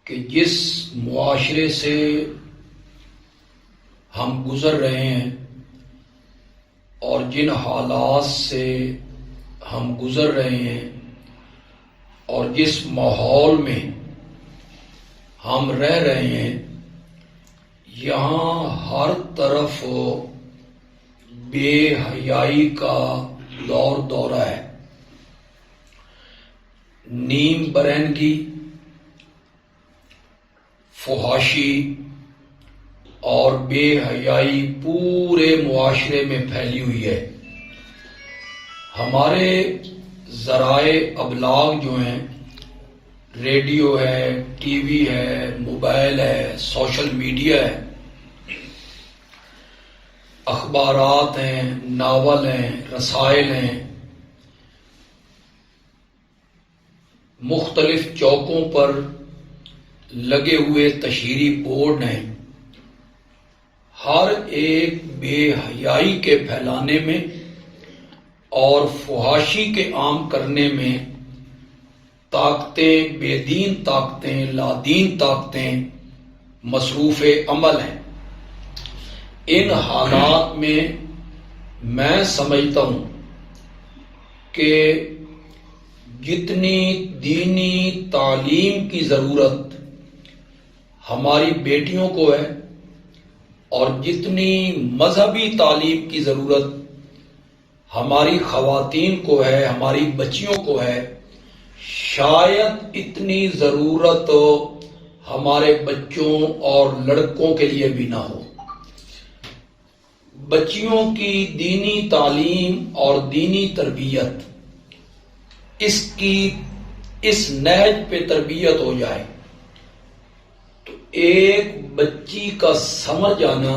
کہ جس معاشرے سے ہم گزر رہے ہیں اور جن حالات سے ہم گزر رہے ہیں اور جس ماحول میں ہم رہ رہے ہیں، یہاں ہر طرف بے حیائی کا دور دورہ ہے۔ نیم برہنگی، فحاشی اور بے حیائی پورے معاشرے میں پھیلی ہوئی ہے۔ ہمارے ذرائع ابلاغ جو ہیں، ریڈیو ہے، ٹی وی ہے، موبائل ہے، سوشل میڈیا ہے، اخبارات ہیں، ناول ہیں، رسائل ہیں، مختلف چوکوں پر لگے ہوئے تشہیری بورڈ ہیں، ہر ایک بے حیائی کے پھیلانے میں اور فحاشی کے عام کرنے میں طاقتیں، بے دین طاقتیں، لادین طاقتیں مصروف عمل ہیں۔ ان حالات میں میں سمجھتا ہوں کہ جتنی دینی تعلیم کی ضرورت ہماری بیٹیوں کو ہے اور جتنی مذہبی تعلیم کی ضرورت ہماری خواتین کو ہے، ہماری بچیوں کو ہے، شاید اتنی ضرورت ہمارے بچوں اور لڑکوں کے لیے بھی نہ ہو۔ بچیوں کی دینی تعلیم اور دینی تربیت اس نہج پہ تربیت ہو جائے تو ایک بچی کا سمر جانا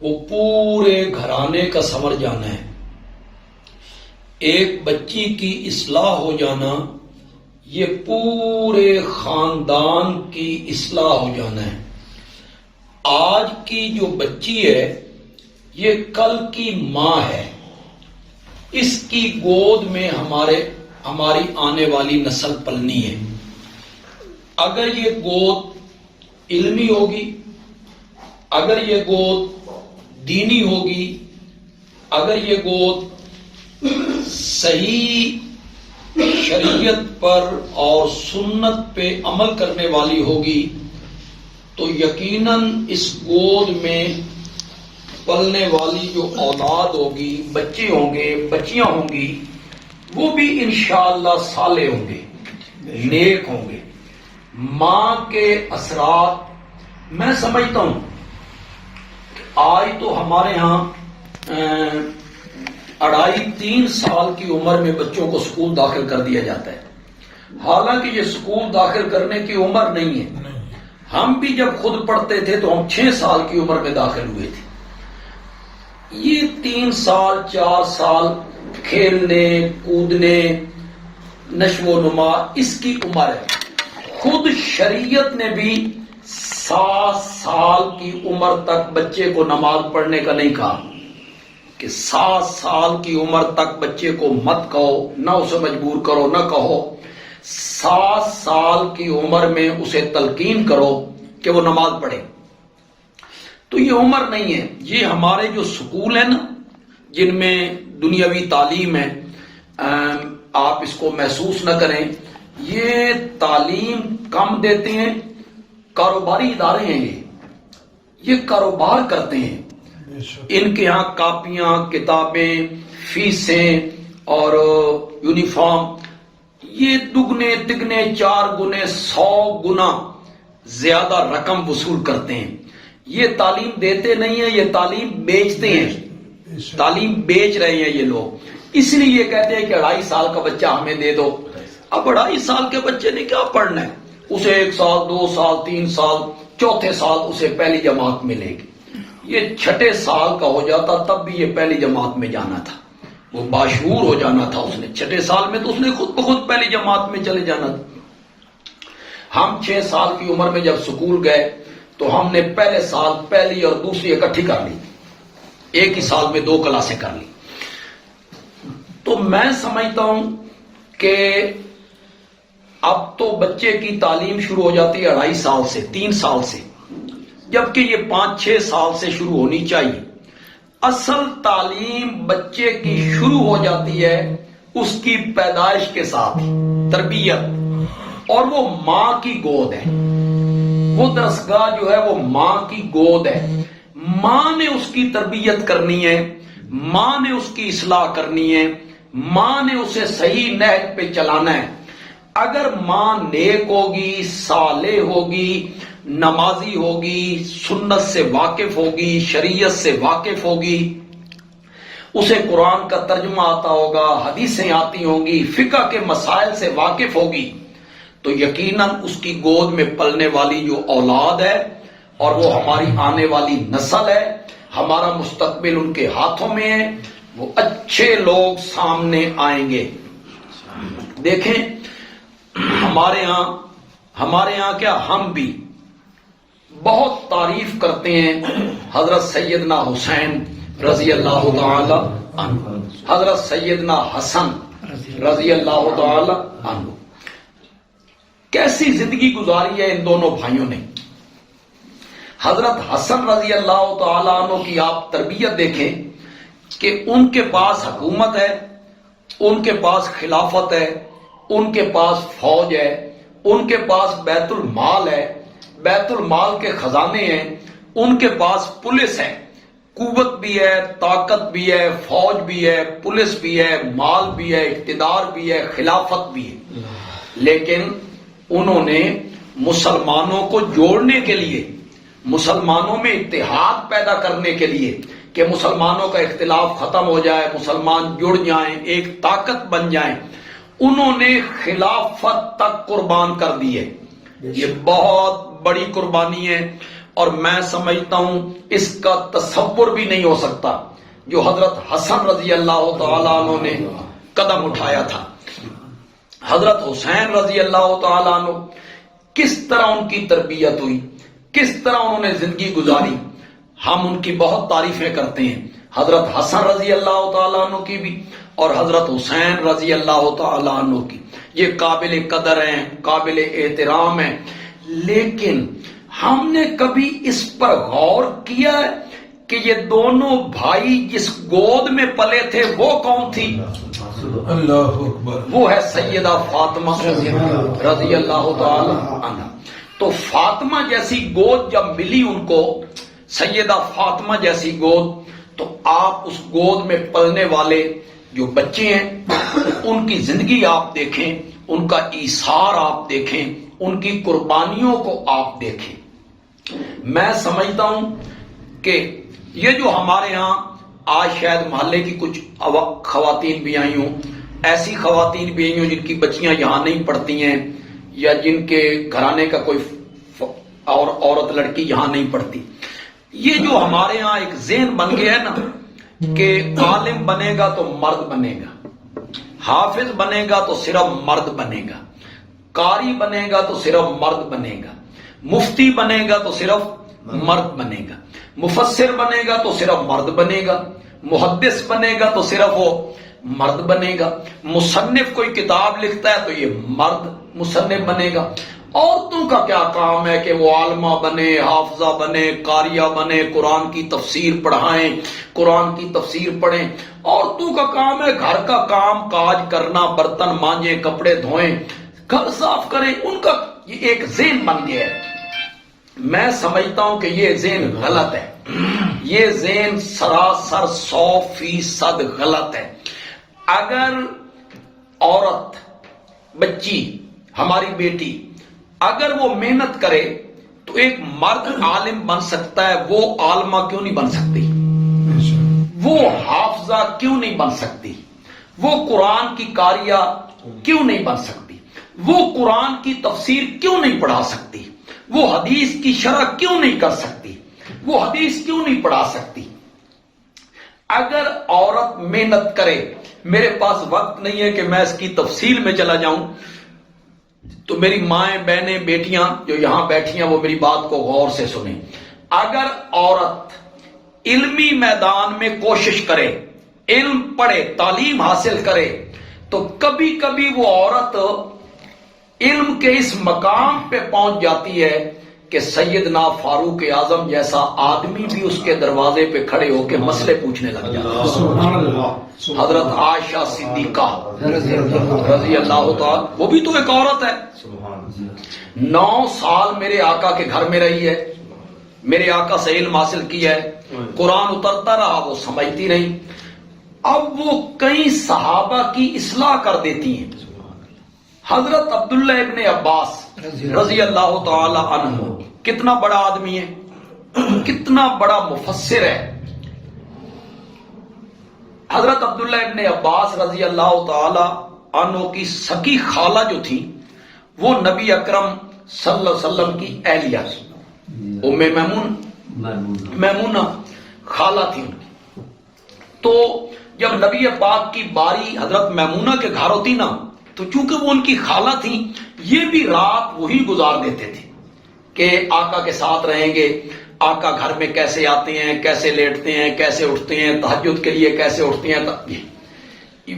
وہ پورے گھرانے کا سمر جانا ہے۔ ایک بچی کی اصلاح ہو جانا یہ پورے خاندان کی اصلاح ہو جانا ہے۔ آج کی جو بچی ہے یہ کل کی ماں ہے، اس کی گود میں ہماری آنے والی نسل پلنی ہے۔ اگر یہ گود علمی ہوگی، اگر یہ گود دینی ہوگی، اگر یہ گود صحیح شریعت پر اور سنت پہ عمل کرنے والی ہوگی تو یقیناً اس گود میں پلنے والی جو اولاد ہوگی، بچے ہوں گے، بچیاں ہوں گی، وہ بھی انشاءاللہ صالح ہوں گے، نیک ہوں گے۔ ماں کے اثرات میں سمجھتا ہوں آج تو ہمارے ہاں 2.5-3 سال کی عمر میں بچوں کو اسکول داخل کر دیا جاتا ہے، حالانکہ یہ اسکول داخل کرنے کی عمر نہیں ہے۔ ہم بھی جب خود پڑھتے تھے تو ہم 6 سال کی عمر میں داخل ہوئے تھے۔ یہ 3 سال 4 سال کھیلنے کودنے نشو و نما اس کی عمر ہے۔ خود شریعت نے بھی 7 سال کی عمر تک بچے کو نماز پڑھنے کا نہیں کہا کہ 7 سال کی عمر تک بچے کو مت کہو، نہ اسے مجبور کرو، نہ کہو۔ 7 سال کی عمر میں اسے تلقین کرو کہ وہ نماز پڑھے۔ تو یہ عمر نہیں ہے۔ یہ ہمارے جو سکول ہیں نا جن میں دنیاوی تعلیم ہے، آپ اس کو محسوس نہ کریں، یہ تعلیم کم دیتے ہیں، کاروباری ادارے ہیں، یہ کاروبار کرتے ہیں۔ ان کے ہاں کاپیاں، کتابیں، فیسیں اور یونیفارم یہ دگنے تگنے 4 گنے 100 گنا زیادہ رقم وصول کرتے ہیں۔ یہ تعلیم دیتے نہیں ہیں، یہ تعلیم بیچتے ہیں، تعلیم بیچ رہے ہیں یہ لوگ۔ اس لیے یہ کہتے ہیں کہ 2.5 سال کا بچہ ہمیں دے دو۔ اب 2.5 سال کے بچے نے کیا پڑھنا ہے؟ اسے 1 سال 2 سال 3 سال 4تھے سال اسے پہلی جماعت ملے گی۔ یہ 6ٹھے سال کا ہو جاتا تب بھی یہ پہلی جماعت میں جانا تھا، وہ باشعور ہو جانا تھا اس نے۔ 6ٹھے سال میں تو اس نے خود بخود پہلی جماعت میں چلے جانا تھا۔ ہم 6 سال کی عمر میں جب سکول گئے تو ہم نے پہلے سال پہلی اور دوسری اکٹھی کر لی، ایک ہی سال میں 2 کلاسیں کر لی۔ تو میں سمجھتا ہوں کہ اب تو بچے کی تعلیم شروع ہو جاتی ہے 2.5 سال سے 3 سال سے، جبکہ یہ 5-6 سال سے شروع ہونی چاہیے۔ اصل تعلیم بچے کی شروع ہو جاتی ہے اس کی پیدائش کے ساتھ، تربیت، اور وہ ماں کی گود ہے۔ وہ درسگاہ جو ہے وہ ماں کی گود ہے۔ ماں نے اس کی تربیت کرنی ہے، ماں نے اس کی اصلاح کرنی ہے، ماں نے اسے صحیح نہج پہ چلانا ہے۔ اگر ماں نیک ہوگی، صالح ہوگی، نمازی ہوگی، سنت سے واقف ہوگی، شریعت سے واقف ہوگی، اسے قرآن کا ترجمہ آتا ہوگا، حدیثیں آتی ہوں گی، فقہ کے مسائل سے واقف ہوگی، تو یقیناً اس کی گود میں پلنے والی جو اولاد ہے اور وہ ہماری آنے والی نسل ہے، ہمارا مستقبل ان کے ہاتھوں میں ہے، وہ اچھے لوگ سامنے آئیں گے۔ دیکھیں ہمارے ہاں کیا، ہم بھی بہت تعریف کرتے ہیں حضرت سیدنا حسین رضی اللہ تعالی عنہ، حضرت سیدنا حسن رضی اللہ تعالی عنہ۔ کیسی زندگی گزاری ہے ان دونوں بھائیوں نے۔ حضرت حسن رضی اللہ تعالی عنہ کی آپ تربیت دیکھیں کہ ان کے پاس حکومت ہے، ان کے پاس خلافت ہے، ان کے پاس فوج ہے، ان کے پاس بیت المال ہے، بیت المال کے خزانے ہیں، ان کے پاس پولیس ہے، قوت بھی ہے، طاقت بھی ہے، فوج بھی ہے، پولیس بھی ہے، مال بھی ہے، اقتدار بھی ہے، خلافت بھی ہے۔ لیکن انہوں نے مسلمانوں کو جوڑنے کے لیے، مسلمانوں میں اتحاد پیدا کرنے کے لیے کہ مسلمانوں کا اختلاف ختم ہو جائے، مسلمان جڑ جائیں، ایک طاقت بن جائیں، انہوں نے خلافت تک قربان کر دی ہے۔ یہ بہت بڑی قربانی ہے، اور میں سمجھتا ہوں اس کا تصور بھی نہیں ہو سکتا جو حضرت حسن رضی اللہ تعالیٰ عنہ نے قدم اٹھایا تھا۔ حضرت حسین رضی اللہ تعالیٰ عنہ، کس طرح ان کی تربیت ہوئی، کس طرح انہوں نے زندگی گزاری، ہم ان کی بہت تعریفیں کرتے ہیں، حضرت حسن رضی اللہ تعالیٰ عنہ کی بھی اور حضرت حسین رضی اللہ تعالیٰ عنہ کی۔ یہ قابل قدر ہیں، قابل احترام ہیں، لیکن ہم نے کبھی اس پر غور کیا ہے کہ یہ دونوں بھائی جس گود میں پلے تھے وہ کون تھی؟ اللہ اکبر، وہ ہے سیدہ فاطمہ رضی اللہ تعالی عنہ۔ تو فاطمہ جیسی گود جب ملی ان کو، سیدہ فاطمہ جیسی گود، تو آپ اس گود میں پلنے والے جو بچے ہیں ان کی زندگی آپ دیکھیں، ان کا ایثار آپ دیکھیں، ان کی قربانیوں کو آپ دیکھیں۔ میں سمجھتا ہوں کہ یہ جو ہمارے ہاں آج شاید محلے کی کچھ خواتین بھی آئی ہوں، ایسی خواتین بھی آئی ہوں جن کی بچیاں یہاں نہیں پڑھتی ہیں، یا جن کے گھرانے کا کوئی اور عورت لڑکی یہاں نہیں پڑھتی، یہ جو ہمارے ہاں ایک ذہن بن گیا ہے نا کہ عالم بنے گا تو مرد بنے گا، حافظ بنے گا تو صرف مرد بنے گا، قاری بنے گا تو صرف مرد بنے گا، مفتی بنے گا تو صرف مرد بنے گا، مفسر بنے گا تو صرف مرد بنے گا، محدث بنے گا تو صرف وہ مرد بنے گا، مصنف کوئی کتاب لکھتا ہے تو یہ مرد مصنف بنے گا۔ عورتوں کا کیا کام ہے کہ وہ عالمہ بنے، حافظہ بنے، قاریہ بنے، قرآن کی تفسیر پڑھائیں، قرآن کی تفسیر پڑھیں۔ عورتوں کا کام ہے گھر کا کام کاج کرنا، برتن مانجیں، کپڑے دھوئیں، گھر صاف کریں۔ ان کا یہ ایک ذہن بن گیا ہے۔ میں سمجھتا ہوں کہ یہ ذہن غلط ہے، یہ ذہن سراسر 100% غلط ہے۔ اگر عورت، بچی، ہماری بیٹی اگر وہ محنت کرے تو ایک مرد عالم بن سکتا ہے، وہ عالمہ کیوں نہیں بن سکتی؟ وہ حافظہ کیوں نہیں بن سکتی؟ وہ قرآن کی قاریہ کیوں نہیں بن سکتی؟ وہ قرآن کی تفسیر کیوں نہیں پڑھا سکتی؟ وہ حدیث کی شرح کیوں نہیں کر سکتی؟ وہ حدیث کیوں نہیں پڑھا سکتی؟ اگر عورت محنت کرے، میرے پاس وقت نہیں ہے کہ میں اس کی تفصیل میں چلا جاؤں، تو میری مائیں، بہنیں، بیٹیاں جو یہاں بیٹھی ہیں وہ میری بات کو غور سے سنیں۔ اگر عورت علمی میدان میں کوشش کرے، علم پڑھے، تعلیم حاصل کرے، تو کبھی کبھی وہ عورت علم کے اس مقام پہ پہنچ جاتی ہے کہ سیدنا فاروق اعظم جیسا آدمی بھی اس کے دروازے پہ کھڑے ہو کے مسئلے پوچھنے لگ جاتا ہے۔ حضرت عائشہ صدیقہ رضی اللہ تعالی، وہ بھی تو ایک عورت ہے، 9 سال میرے آقا کے گھر میں رہی ہے، میرے آقا سے علم حاصل کیا ہے، قرآن اترتا رہا، وہ سمجھتی نہیں، اب وہ کئی صحابہ کی اصلاح کر دیتی ہیں۔ حضرت عبداللہ ابن عباس رضی اللہ تعالی عنہ کتنا بڑا آدمی ہے، کتنا بڑا مفسر ہے۔ حضرت عبداللہ ابن عباس رضی اللہ تعالی عنہ کی سکی خالہ جو تھی وہ نبی اکرم صلی اللہ علیہ وسلم کی اہلیہ تھی، میمونہ خالہ تھی ان کی۔ تو جب نبی پاک کی باری حضرت میمونہ کے گھر ہوتی نا، تو چونکہ وہ ان کی خالہ تھیں، یہ بھی رات وہی گزار دیتے تھے کہ آقا کے ساتھ رہیں گے، آقا گھر میں کیسے آتے ہیں، کیسے لیٹتے ہیں، کیسے اٹھتے ہیں، تہجد کے لیے کیسے اٹھتے ہیں،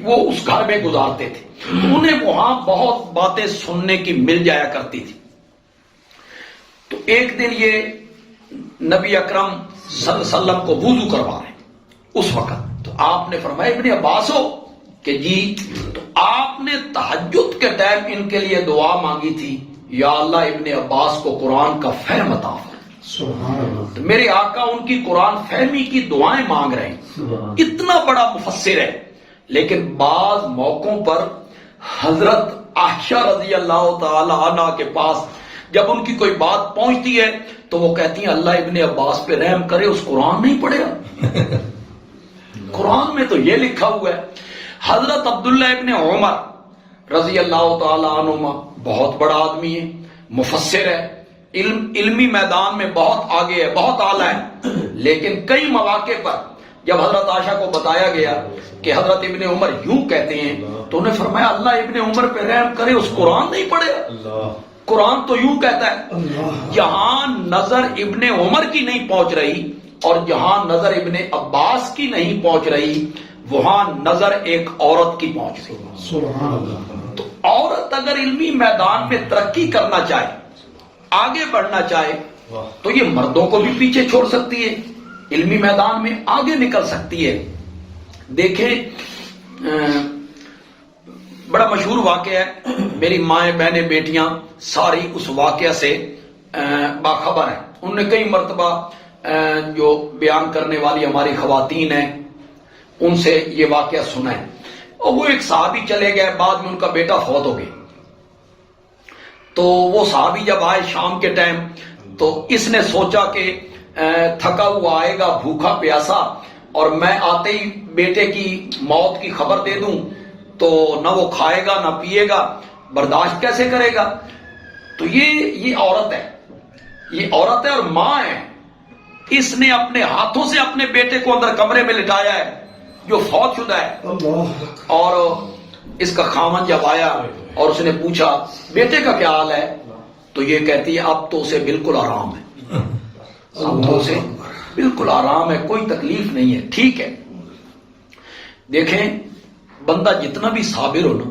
وہ اس گھر میں گزارتے تھے۔ انہیں وہاں بہت باتیں سننے کی مل جایا کرتی تھی۔ تو ایک دن یہ نبی اکرم صلی اللہ علیہ وسلم کو وضو کروا رہے ہیں اس وقت، تو آپ نے فرمایا ابن عباس ہو کہ جی، تو آپ نے تہجد کے ٹائم ان کے لیے دعا مانگی تھی، یا اللہ ابن عباس کو قرآن کا فہم عطا فرما۔ تو میرے آقا ان کی قرآن فہمی کی دعائیں مانگ رہے ہیں، اتنا بڑا مفسر ہے۔ لیکن بعض موقعوں پر حضرت عائشہ رضی اللہ تعالی عنہ کے پاس جب ان کی کوئی بات پہنچتی ہے تو وہ کہتی ہیں اللہ ابن عباس پہ رحم کرے، اس قرآن نہیں پڑھے، قرآن میں تو یہ لکھا ہوا ہے۔ حضرت عبداللہ ابن عمر رضی اللہ تعالی عنہما بہت بڑا آدمی ہے، مفسر ہے، علمی میدان میں بہت آگے ہے، بہت اعلیٰ ہے، لیکن کئی مواقع پر جب حضرت عائشہ کو بتایا گیا کہ حضرت ابن عمر یوں کہتے ہیں تو انہیں فرمایا اللہ ابن عمر پہ رحم کرے، اس قرآن نہیں پڑھے، قرآن تو یوں کہتا ہے۔ جہاں نظر ابن عمر کی نہیں پہنچ رہی اور جہاں نظر ابن عباس کی نہیں پہنچ رہی، وہاں نظر ایک عورت کی پہنچ رہی۔ تو عورت اگر علمی میدان میں ترقی کرنا چاہے، آگے بڑھنا چاہے، تو یہ مردوں کو بھی پیچھے چھوڑ سکتی ہے، علمی میدان میں آگے نکل سکتی ہے۔ دیکھیں بڑا مشہور واقعہ ہے، میری مائیں بہنیں بیٹیاں ساری اس واقعہ سے باخبر ہیں، انہوں نے کئی مرتبہ جو بیان کرنے والی ہماری خواتین ہیں ان سے یہ واقعہ سنا ہے۔ اور وہ ایک صحابی چلے گئے، بعد میں ان کا بیٹا فوت ہو گیا، تو وہ صحابی جب آئے شام کے ٹائم تو اس نے سوچا کہ تھکا ہوا آئے گا، بھوکا پیاسا، اور میں آتے ہی بیٹے کی موت کی خبر دے دوں تو نہ وہ کھائے گا نہ پیے گا، برداشت کیسے کرے گا؟ تو یہ عورت ہے، یہ عورت ہے اور ماں ہے، اس نے اپنے ہاتھوں سے اپنے بیٹے کو اندر کمرے میں لٹایا ہے جو فوت شدہ ہے، اور اس کا خاوند جب آیا اور اس نے پوچھا بیٹے کا کیا حال ہے، تو یہ کہتی ہے اب تو اسے بالکل آرام ہے، اب تو اسے بالکل آرام ہے، کوئی تکلیف نہیں ہے، ٹھیک ہے۔ دیکھیں بندہ جتنا بھی صابر ہو نا،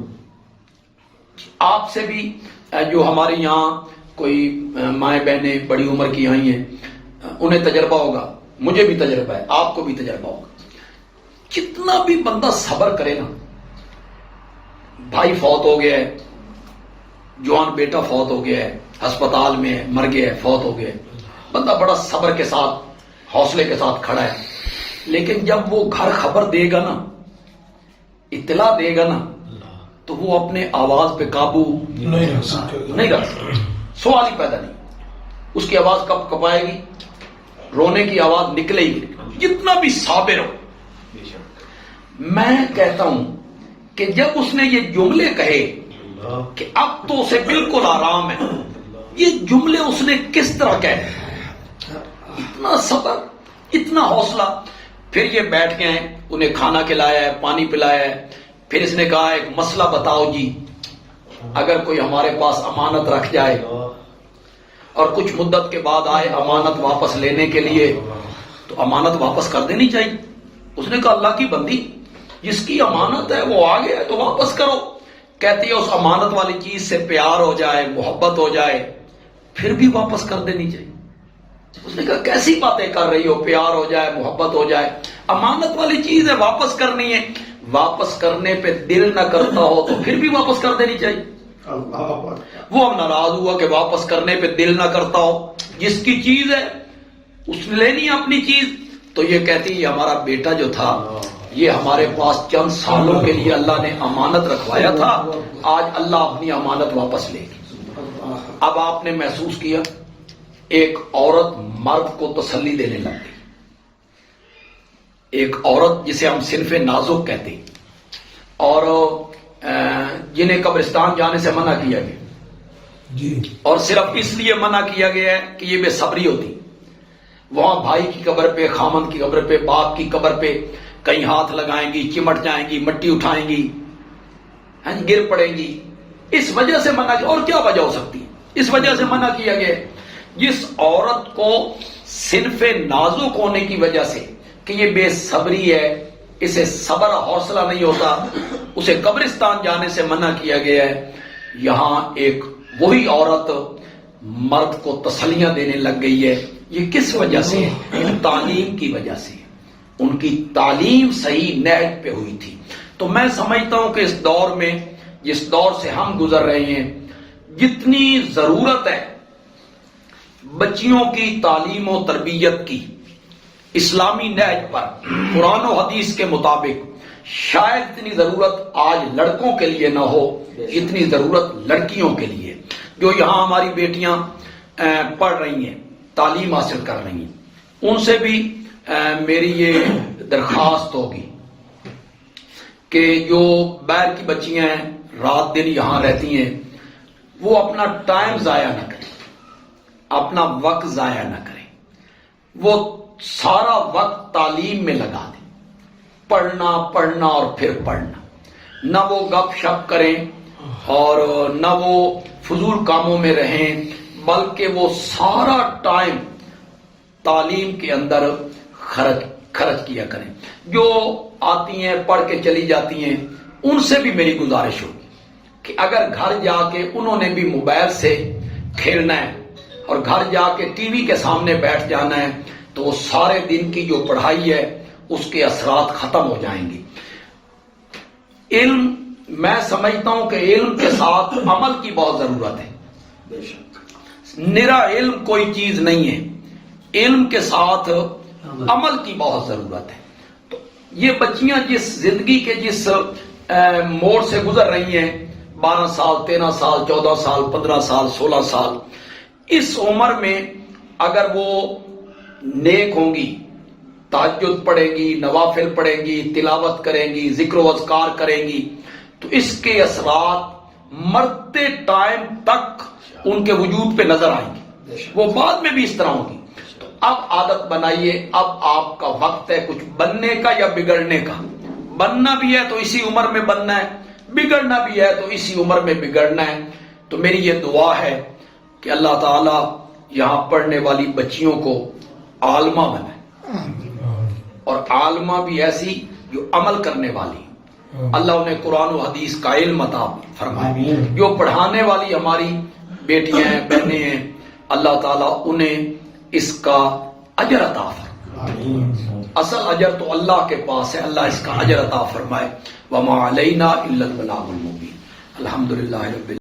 آپ سے بھی جو ہمارے یہاں کوئی مائیں بہنیں بڑی عمر کی آئی ہیں انہیں تجربہ ہوگا، مجھے بھی تجربہ ہے، آپ کو بھی تجربہ ہوگا، جتنا بھی بندہ صبر کرے نا، بھائی فوت ہو گیا ہے، جوان بیٹا فوت ہو گیا ہے، ہسپتال میں ہے، مر گیا ہے، فوت ہو گیا ہے، بندہ بڑا صبر کے ساتھ حوصلے کے ساتھ کھڑا ہے، لیکن جب وہ گھر خبر دے گا نا، اطلاع دے گا نا، تو وہ اپنے آواز پہ قابو نہیں رکھ سکتا، سوال ہی پیدا نہیں، اس کی آواز کب کپائے گی، رونے کی آواز نکلے گی، جتنا بھی صابر ہو۔ میں کہتا ہوں کہ جب اس نے یہ جملے کہے کہ اب تو اسے بالکل آرام ہے، یہ جملے اس نے کس طرح کہے، اتنا صبر، اتنا حوصلہ۔ پھر یہ بیٹھ گئے، انہیں کھانا کھلایا ہے، پانی پلایا ہے، پھر اس نے کہا ایک مسئلہ بتاؤ جی، اگر کوئی ہمارے پاس امانت رکھ جائے اور کچھ مدت کے بعد آئے امانت واپس لینے کے لیے، تو امانت واپس کر دینی چاہیے۔ اس نے کہا اللہ کی بندی، جس کی امانت ہے وہ آ گیا تو واپس کرو، کہتی ہے اس امانت والی چیز سے پیار ہو جائے، محبت ہو جائے، پھر بھی واپس کر دینی چاہیے۔ اس نے کہا کیسی باتیں کر رہی ہو، پیار ہو جائے، محبت ہو جائے، امانت والی چیز ہے، واپس کرنی ہے۔ واپس کرنے پہ دل نہ کرتا ہو تو پھر بھی واپس کر دینی چاہیے۔ وہ اب ناراض ہوا کہ واپس کرنے پہ دل نہ کرتا ہو، جس کی چیز ہے اس نے لینی ہے اپنی چیز۔ تو یہ کہتی ہے ہمارا بیٹا جو تھا یہ ہمارے پاس چند سالوں کے لیے اللہ نے امانت رکھوایا تھا، آج اللہ اپنی امانت واپس لے گی۔ اب آپ نے محسوس کیا ایک عورت مرد کو تسلی دینے لگ گئی، ایک عورت جسے ہم صنف نازک کہتے ہیں، اور جنہیں قبرستان جانے سے منع کیا گیا جی اور صرف اس لیے منع کیا گیا ہے کہ یہ بے صبری ہوتی، وہاں بھائی کی قبر پہ، خامند کی قبر پہ، باپ کی قبر پہ کہیں ہاتھ لگائیں گی، چمٹ جائیں گی، مٹی اٹھائیں گی، گر پڑیں گی، اس وجہ سے منع کیا۔ اور کیا وجہ ہو سکتی ہے؟ اس وجہ سے منع کیا گیا ہے۔ جس عورت کو صنف نازک ہونے کی وجہ سے کہ یہ بے صبری ہے، اسے صبر حوصلہ نہیں ہوتا، اسے قبرستان جانے سے منع کیا گیا ہے، یہاں ایک وہی عورت مرد کو تسلیاں دینے لگ گئی ہے۔ یہ کس وجہ سے ہے؟ تعلیم کی وجہ سے۔ ان کی تعلیم صحیح نہج پہ ہوئی تھی۔ تو میں سمجھتا ہوں کہ اس دور میں، جس دور سے ہم گزر رہے ہیں، جتنی ضرورت ہے بچیوں کی تعلیم و تربیت کی اسلامی نہج پر، قرآن و حدیث کے مطابق، شاید اتنی ضرورت آج لڑکوں کے لیے نہ ہو اتنی ضرورت لڑکیوں کے لیے، جو یہاں ہماری بیٹیاں پڑھ رہی ہیں، تعلیم حاصل کر رہی ہیں۔ ان سے بھی میری یہ درخواست ہوگی کہ جو باہر کی بچیاں ہیں، رات دن یہاں رہتی ہیں، وہ اپنا ٹائم ضائع نہ کریں، اپنا وقت ضائع نہ کریں، وہ سارا وقت تعلیم میں لگا دیں، پڑھنا پڑھنا اور پھر پڑھنا، نہ وہ گپ شپ کریں اور نہ وہ فضول کاموں میں رہیں، بلکہ وہ سارا ٹائم تعلیم کے اندر خرچ کیا کریں۔ جو آتی ہیں پڑھ کے چلی جاتی ہیں، ان سے بھی میری گزارش ہوگی کہ اگر گھر جا کے انہوں نے بھی موبائل سے کھیلنا ہے اور گھر جا کے ٹی وی کے سامنے بیٹھ جانا ہے تو وہ سارے دن کی جو پڑھائی ہے اس کے اثرات ختم ہو جائیں گے۔ علم، میں سمجھتا ہوں کہ علم کے ساتھ عمل کی بہت ضرورت ہے۔ نرا علم کوئی چیز نہیں ہے، علم کے ساتھ عمل کی بہت ضرورت ہے۔ تو یہ بچیاں جس زندگی کے جس موڑ سے گزر رہی ہیں، 12 سال، 13 سال، 14 سال، 15 سال، 16 سال، اس عمر میں اگر وہ نیک ہوں گی، تہجد پڑھیں گی، نوافل پڑھیں گی، تلاوت کریں گی، ذکر و اذکار کریں گی، تو اس کے اثرات مرتے ٹائم تک ان کے وجود پہ نظر آئیں گے، وہ بعد میں بھی اس طرح ہوں گی۔ تو اب عادت بنائیے، اب آپ کا وقت ہے کچھ بننے کا یا بگڑنے کا۔ بننا بھی ہے تو اسی عمر میں بننا ہے، بگڑنا بھی ہے تو اسی عمر میں بگڑنا ہے۔ تو میری یہ دعا ہے کہ اللہ تعالی یہاں پڑھنے والی بچیوں کو عالمہ بنائے، اور عالمہ بھی ایسی جو عمل کرنے والی، اللہ انہیں قرآن و حدیث کا علم عطا فرمائے۔ جو پڑھانے والی ہماری بیٹیاں ہیں، بہنیں ہیں، اللہ تعالیٰ انہیں اس کا اجر عطا فرمائے۔ اصل اجر تو اللہ کے پاس ہے، اللہ اس کا اجر عطا فرمائے۔ وما علینا الا البلاغ المبین۔ الحمدللہ رب